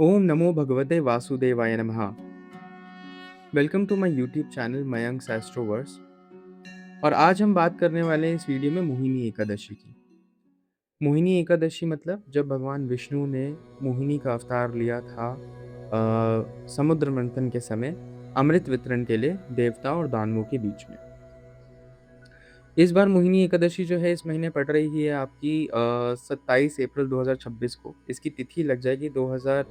ओम नमो भगवते वासुदेवाय नमः। Welcome to my YouTube channel Mayank Astroverse. और आज हम बात करने वाले हैं इस वीडियो में मोहिनी एकादशी की। मोहिनी एकादशी मतलब जब भगवान विष्णु ने मोहिनी का अवतार लिया था समुद्र मंथन के समय अमृत वितरण के लिए देवताओं और दानवों के बीच में। इस बार मोहिनी एकादशी जो है इस महीने पड़ रही है आपकी 27 अप्रैल 2026 को। इसकी तिथि लग जाएगी 2000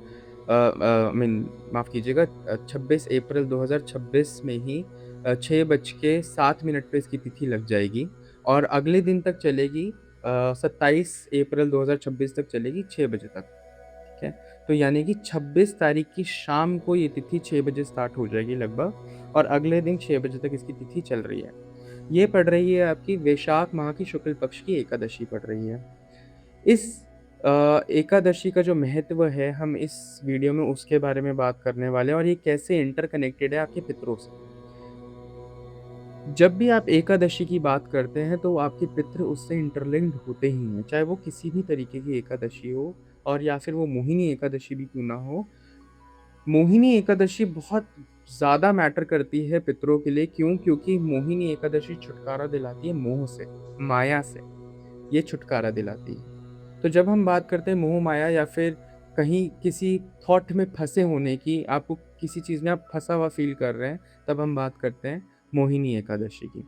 मीन माफ़ कीजिएगा 26 अप्रैल 2026 में ही 6:07 पे इसकी तिथि लग जाएगी और अगले दिन तक चलेगी 27 अप्रैल 2026 तक चलेगी 6 बजे तक, ठीक है? तो यानी कि 26 तारीख की शाम को ये तिथि 6 बजे स्टार्ट हो जाएगी लगभग और अगले दिन 6 बजे तक इसकी तिथि चल रही है। ये पड़ रही है आपकी वैशाख माह की शुक्ल पक्ष की एकादशी पड़ रही है। इस एकादशी का जो महत्व है हम इस वीडियो में उसके बारे में बात करने वाले हैं और ये कैसे इंटरकनेक्टेड है आपके पितरों से। जब भी आप एकादशी की बात करते हैं तो आपके पितृ उससे इंटरलिंक्ड होते ही हैं, चाहे वो किसी भी तरीके की एकादशी हो और या फिर वो मोहिनी एकादशी भी क्यों ना हो। मोहिनी एकादशी बहुत ज़्यादा मैटर करती है पितरों के लिए, क्यों? क्योंकि मोहिनी एकादशी छुटकारा दिलाती है मोह से, माया से, ये छुटकारा दिलाती है। तो जब हम बात करते हैं मोह माया या फिर कहीं किसी थॉट में फँसे होने की, आपको किसी चीज़ में आप फँसा हुआ फ़ील कर रहे हैं, तब हम बात करते हैं मोहिनी एकादशी की।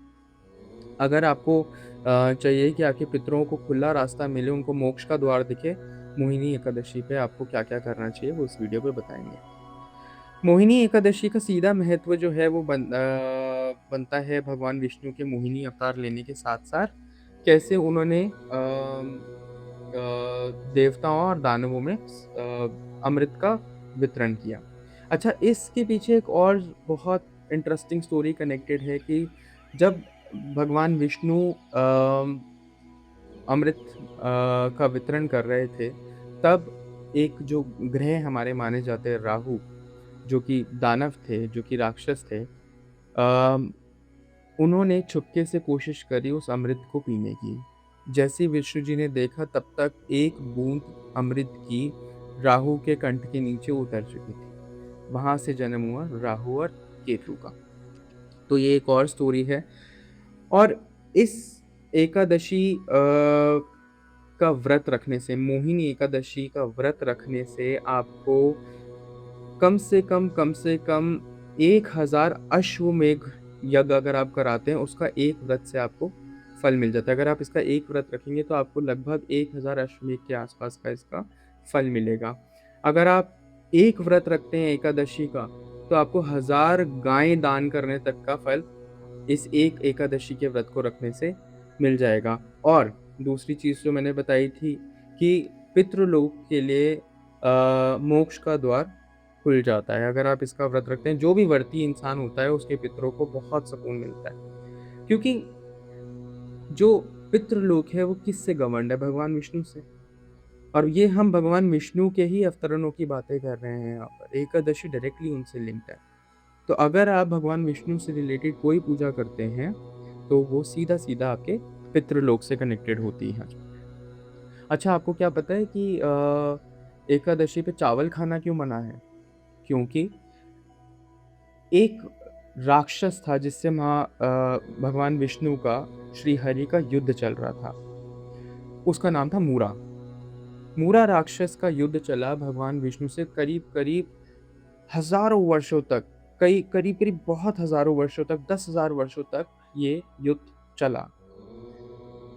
अगर आपको चाहिए कि आपके पितरों को खुला रास्ता मिले, उनको मोक्ष का द्वार दिखे, मोहिनी एकादशी पे आपको क्या-क्या करना चाहिए, वो इस वीडियो पे बताएँगे। मोहिनी एकादशी का सीधा महत्व जो है वो बनता है भगवान विष्णु के मोहिनी अवतार लेने के साथ-साथ कैसे उन्होंने देवताओं और दानवों में अमृत का वितरण किया। अच्छा, इसके पीछे एक और बहुत इंटरेस्टिंग स्टोरी कनेक्टेड है कि जब भगवान विष्णु अमृत का वितरण कर रहे थे, तब एक जो ग्रह हमारे माने जाते हैं राहु, जो कि दानव थे, जो कि राक्षस थे, उन्होंने छुपके से कोशिश करी उस अमृत को पीने की। जैसे ही विष्णु जी ने देखा तब तक एक बूँद अमृत की राहु के कंठ के नीचे उतर चुकी थी। वहाँ से जन्म हुआ राहु और केतु का। तो ये एक और स्टोरी है और इस एकादशी का व्रत रखने से, मोहिनी एकादशी का व्रत रखने से आपको कम से कम 1000 अश्वमेध यज्ञ अगर आप कराते हैं, उसका एक व्रत से आपको फल मिल जाता है। अगर आप इसका एक व्रत रखेंगे तो आपको लगभग 1000 अश्वमेध के आसपास का इसका फल मिलेगा। अगर आप एक व्रत रखते हैं एकादशी का, तो आपको 1000 गायें दान करने तक का फल इस एक एकादशी के व्रत को रखने से मिल जाएगा। और दूसरी चीज़ जो मैंने बताई थी कि पितृलोक के लिए मोक्ष का द्वार खुल जाता है। अगर आप इसका व्रत रखते हैं, जो भी व्रती इंसान होता है उसके पितरों को बहुत सुकून मिलता है। क्योंकि जो पितृलोक है वो किससे गवर्न्ड है? भगवान विष्णु से। और ये हम भगवान विष्णु के ही अवतरणों की बातें कर रहे हैं यहाँ पर। एकादशी डायरेक्टली उनसे लिंक्ड है। तो अगर आप भगवान विष्णु से रिलेटेड कोई पूजा करते हैं, तो वो सीधा-सीधा आपके पितृलोक से कनेक्टेड होती है। अच्छा, आपको क्या पता है कि एकादशी पे चावल खाना क्यों मना है? क्योंकि एक राक्षस था जिससे भगवान विष्णु का, श्री हरि का युद्ध चल रहा था। उसका नाम था मूरा। मूरा राक्षस का युद्ध चला भगवान विष्णु से करीब-करीब हज़ारों वर्षों तक, कई करीब-करीब बहुत हज़ारों वर्षों तक, 10,000 वर्षों तक ये युद्ध चला।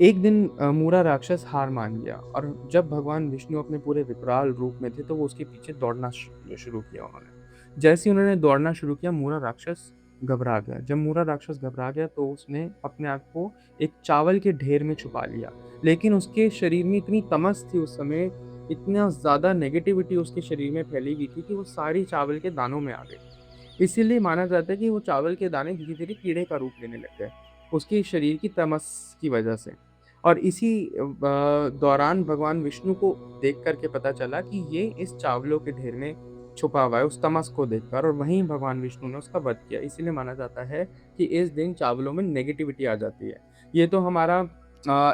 एक दिन मूरा राक्षस हार मान गया और जब भगवान विष्णु अपने पूरे विकराल रूप में थे, तो वो उसके पीछे दौड़ना शुरू किया उन्होंने। जैसे ही उन्होंने दौड़ना शुरू किया, मूरा राक्षस घबरा गया। जब मूरा राक्षस घबरा गया, तो उसने अपने आप को एक चावल के ढेर में छुपा लिया। लेकिन उसके शरीर में इतनी तमस थी उस समय, इतना ज़्यादा नेगेटिविटी उसके शरीर में फैली हुई थी कि वो सारी चावल के दानों में आ गई। इसीलिए माना जाता है कि वो चावल के दाने धीरे-धीरे कीड़े का रूप लेने लग गए, उसके शरीर की तमस की वजह से। और इसी दौरान भगवान विष्णु को देख कर के पता चला कि ये इस चावलों के ढेर में छुपा हुआ है, उस तमस को देखकर, और वहीं भगवान विष्णु ने उसका वध किया। इसीलिए माना जाता है कि इस दिन चावलों में नेगेटिविटी आ जाती है। ये तो हमारा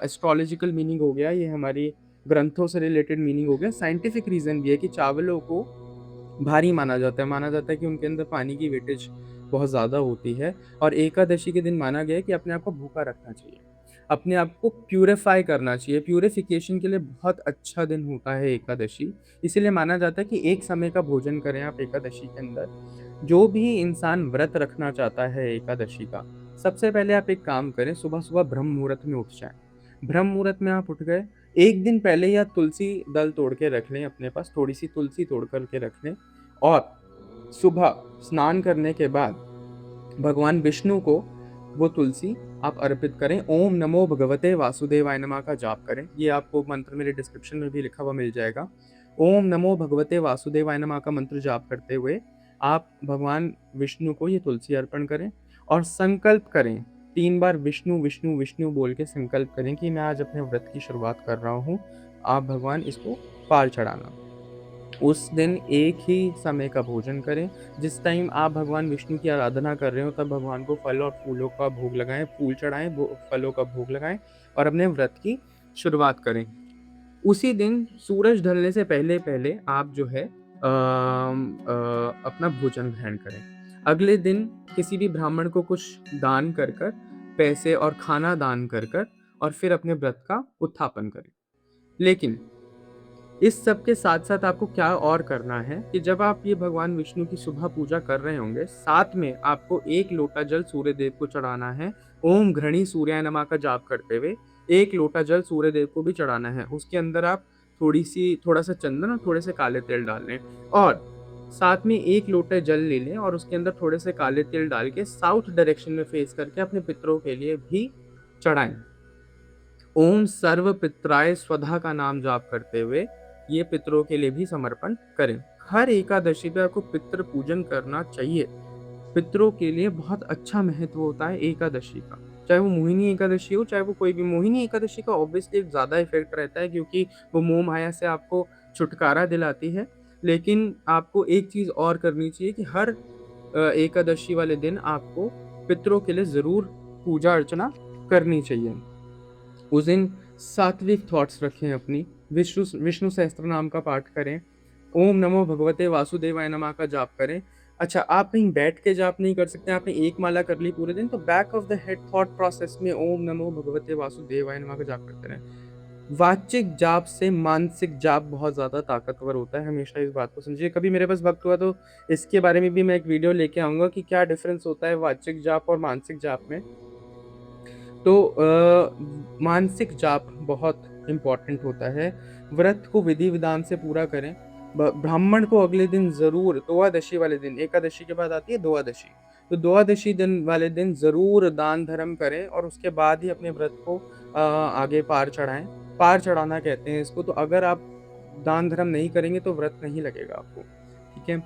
एस्ट्रोलॉजिकल मीनिंग हो गया, ये हमारी ग्रंथों से रिलेटेड मीनिंग हो गया। साइंटिफिक रीज़न भी है कि चावलों को भारी माना जाता है कि उनके अंदर पानी की वेटेज बहुत ज़्यादा होती है और एकादशी के दिन माना गया है कि अपने आप को भूखा रखना चाहिए। अपने आप को प्यूरिफ़ाई करना चाहिए, प्यूरिफ़िकेशन के लिए बहुत अच्छा दिन होता है एकादशी। इसीलिए माना जाता है कि एक समय का भोजन करें आप एकादशी के अंदर। जो भी इंसान व्रत रखना चाहता है एकादशी का, सबसे पहले आप एक काम करें, सुबह-सुबह ब्रह्म मुहूर्त में उठ जाएँ। ब्रह्म मुहूर्त में आप उठ गए, 1 दिन पहले ही आप तुलसी दल तोड़ के रख लें अपने पास, थोड़ी-सी तुलसी तोड़ कर के रख लें और सुबह स्नान करने के बाद भगवान विष्णु को वो तुलसी आप अर्पित करें। ओम नमो भगवते वासुदेवाय नमः का जाप करें। ये आपको मंत्र मेरे डिस्क्रिप्शन में भी लिखा हुआ मिल जाएगा। ओम नमो भगवते वासुदेवाय नमः का मंत्र जाप करते हुए आप भगवान विष्णु को ये तुलसी अर्पण करें और संकल्प करें। 3 बार विष्णु, विष्णु, विष्णु बोल के संकल्प करें कि मैं आज अपने व्रत की शुरुआत कर रहा हूँ। आप भगवान इसको पार चढ़ाना। उस दिन एक ही समय का भोजन करें। जिस टाइम आप भगवान विष्णु की आराधना कर रहे हो तब भगवान को फल और फूलों का भोग लगाएँ, फूल चढ़ाएँ, फलों का भोग लगाएँ और अपने व्रत की शुरुआत करें। उसी दिन सूरज ढलने से पहले-पहले आप जो है अपना भोजन ग्रहण करें। अगले दिन किसी भी ब्राह्मण को कुछ दान कर कर, पैसे और खाना दान कर कर और फिर अपने व्रत का उत्थापन करें। लेकिन इस सब के साथ-साथ आपको क्या और करना है कि जब आप ये भगवान विष्णु की सुबह पूजा कर रहे होंगे, साथ में आपको 1 लोटा जल सूर्यदेव को चढ़ाना है। ओम घृणी सूर्याय नमः का जाप करते हुए 1 लोटा जल सूर्यदेव को भी चढ़ाना है। उसके अंदर आप थोड़ा-सा चंदन और थोड़े से काले तिल डाल लें और साथ में 1 लोटा जल ले लें और उसके अंदर थोड़े से काले तिल डाल के साउथ डायरेक्शन में फेस करके अपने पितरों के लिए भी चढ़ाएँ। ओम सर्व पितराय स्वधा का नाम जाप करते हुए ये पितरों के लिए भी समर्पण करें। हर एकादशी पे आपको पितृ पूजन करना चाहिए। पितरों के लिए बहुत अच्छा महत्व होता है एकादशी का। चाहे वो मोहिनी एकादशी हो, चाहे वो कोई भी मोहिनी एकादशी का ऑब्वियसली एक ज़्यादा इफ़ेक्ट रहता है क्योंकि वो मोह-माया से आपको छुटकारा दिलाती है। लेकिन आपको एक चीज़ और करनी चाहिए कि हर एकादशी वाले दिन आपको पितरों के लिए ज़रूर पूजा-अर्चना करनी चाहिए। उस दिन सात्विक थॉट्स रखें अपनी, विष्णु सहस्त्रनाम का पाठ करें, ओम नमो भगवते वासुदेवाय नमः का जाप करें। अच्छा, आप कहीं बैठ के जाप नहीं कर सकते, आपने एक माला कर ली पूरे दिन, तो back of the head thought process में ओम नमो भगवते वासुदेवाय नमः का जाप करते रहें। वाचिक जाप से मानसिक जाप बहुत ज़्यादा ताकतवर होता है, हमेशा इस बात को समझिए। कभी मेरे पास वक़्त हुआ तो इसके बारे में भी मैं एक वीडियो लेके आऊँगा कि क्या डिफ़रेंस होता है वाचिक जाप और मानसिक जाप में। तो मानसिक जाप बहुत इम्पोर्टेंट होता है। व्रत को विधि-विधान से पूरा करें। ब ब्राह्मण को अगले दिन ज़रूर द्वादशी वाले दिन, एकादशी के बाद आती है द्वादशी। तो द्वादशी दिन वाले दिन ज़रूर दान-धर्म करें और उसके बाद ही अपने व्रत को आगे पार चढ़ाएँ। पार चढ़ाना कहते हैं इसको। तो अगर आप दान-धर्म नहीं करेंगे तो व्रत नहीं लगेगा आपको, ठीक है?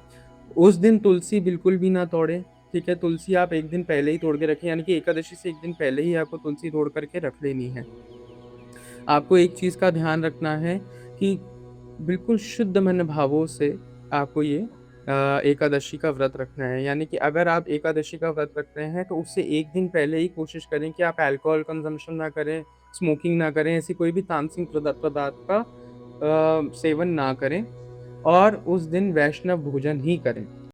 उस दिन तुलसी बिल्कुल भी ना तोड़ें, ठीक है? तुलसी आप 1 दिन पहले ही तोड़ के रखें, यानी कि एकादशी से 1 दिन पहले ही आपको तुलसी तोड़ कर के रख लेनी है। आपको एक चीज़ का ध्यान रखना है कि बिल्कुल शुद्ध मन भावों से आपको ये एकादशी का व्रत रखना है। यानी कि अगर आप एकादशी का व्रत रख रहे हैं, तो उससे 1 दिन पहले ही कोशिश करें कि आप अल्कोहल कंज़म्पशन ना करें, स्मोकिंग ना करें, ऐसी कोई भी तामसिक पदार्थ का सेवन ना करें और उस दिन वैष्णव भोजन ही करें।